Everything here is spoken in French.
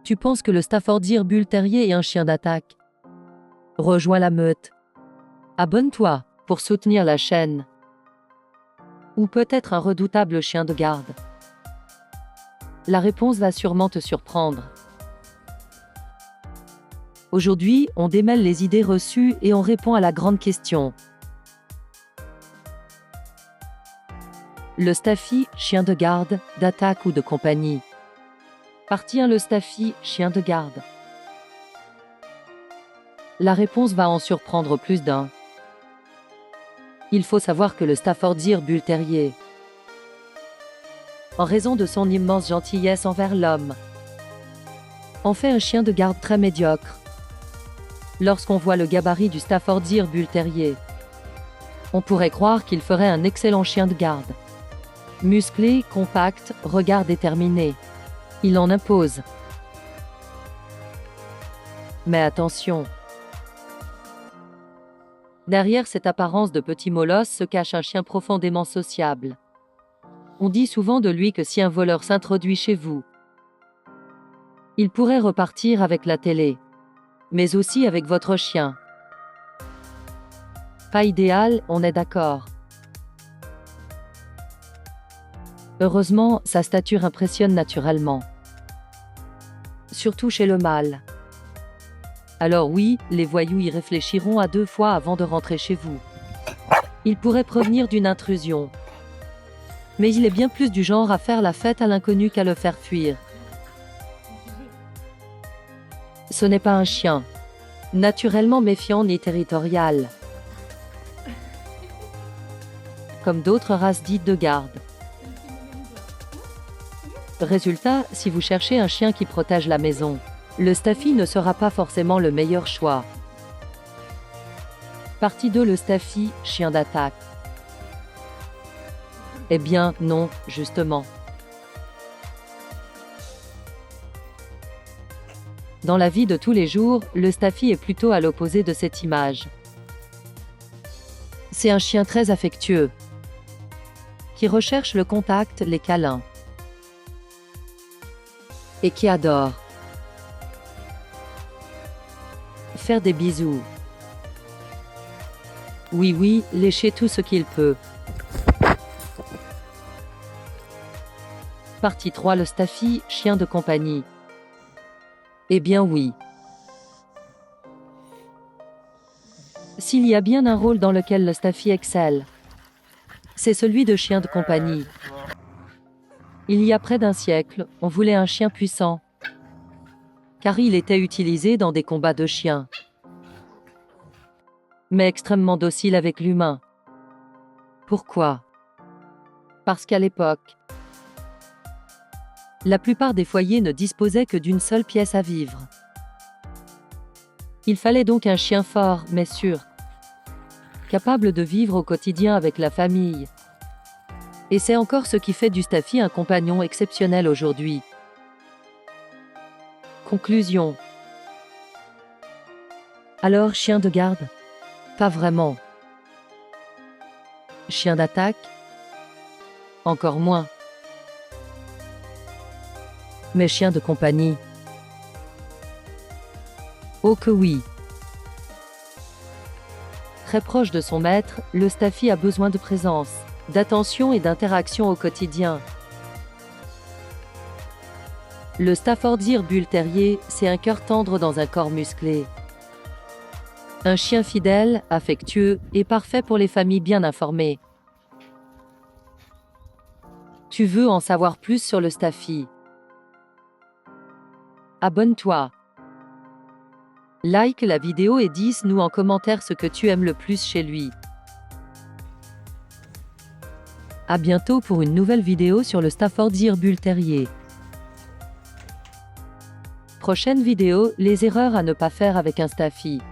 Tu penses que le Staffordshire Bull Terrier est un chien d'attaque? Rejoins la meute. Abonne-toi pour soutenir la chaîne. Ou peut-être un redoutable chien de garde? La réponse va sûrement te surprendre. Aujourd'hui, on démêle les idées reçues et on répond à la grande question. Le Staffy, chien de garde, d'attaque ou de compagnie? Partie 1. Le Staffy, chien de garde. La réponse va en surprendre plus d'un. Il faut savoir que le Staffordshire Bull Terrier, en raison de son immense gentillesse envers l'homme, en fait un chien de garde très médiocre. Lorsqu'on voit le gabarit du Staffordshire Bull Terrier, on pourrait croire qu'il ferait un excellent chien de garde. Musclé, compact, regard déterminé. Il en impose. Mais attention. Derrière cette apparence de petit molosse se cache un chien profondément sociable. On dit souvent de lui que si un voleur s'introduit chez vous, il pourrait repartir avec la télé, mais aussi avec votre chien. Pas idéal, on est d'accord. Heureusement, sa stature impressionne naturellement. Surtout chez le mâle. Alors oui, les voyous y réfléchiront à 2 fois avant de rentrer chez vous. Ils pourraient prévenir d'une intrusion. Mais il est bien plus du genre à faire la fête à l'inconnu qu'à le faire fuir. Ce n'est pas un chien, naturellement méfiant ni territorial, comme d'autres races dites de garde. Résultat, si vous cherchez un chien qui protège la maison, le Staffy ne sera pas forcément le meilleur choix. Partie 2. Le Staffy, chien d'attaque. Eh bien, non, justement. Dans la vie de tous les jours, le Staffy est plutôt à l'opposé de cette image. C'est un chien très affectueux, qui recherche le contact, les câlins, et qui adore faire des bisous. Oui, lécher tout ce qu'il peut. Partie 3. Le Staffy, chien de compagnie. Eh bien oui. S'il y a bien un rôle dans lequel le Staffy excelle, c'est celui de chien de compagnie. Il y a près d'un siècle, on voulait un chien puissant, car il était utilisé dans des combats de chiens, mais extrêmement docile avec l'humain. Pourquoi? Parce qu'à l'époque, la plupart des foyers ne disposaient que d'une seule pièce à vivre. Il fallait donc un chien fort, mais sûr, capable de vivre au quotidien avec la famille. Et c'est encore ce qui fait du Staffy un compagnon exceptionnel aujourd'hui. Conclusion. Alors, chien de garde? Pas vraiment. Chien d'attaque? Encore moins. Mais chien de compagnie? Oh que oui. Très proche de son maître, le Staffy a besoin de présence, d'attention et d'interaction au quotidien. Le Staffordshire Bull Terrier, c'est un cœur tendre dans un corps musclé. Un chien fidèle, affectueux et parfait pour les familles bien informées. Tu veux en savoir plus sur le Staffy? Abonne-toi. Like la vidéo et dis-nous en commentaire ce que tu aimes le plus chez lui. À bientôt pour une nouvelle vidéo sur le Staffordshire Bull Terrier. Prochaine vidéo, les erreurs à ne pas faire avec un Staffy.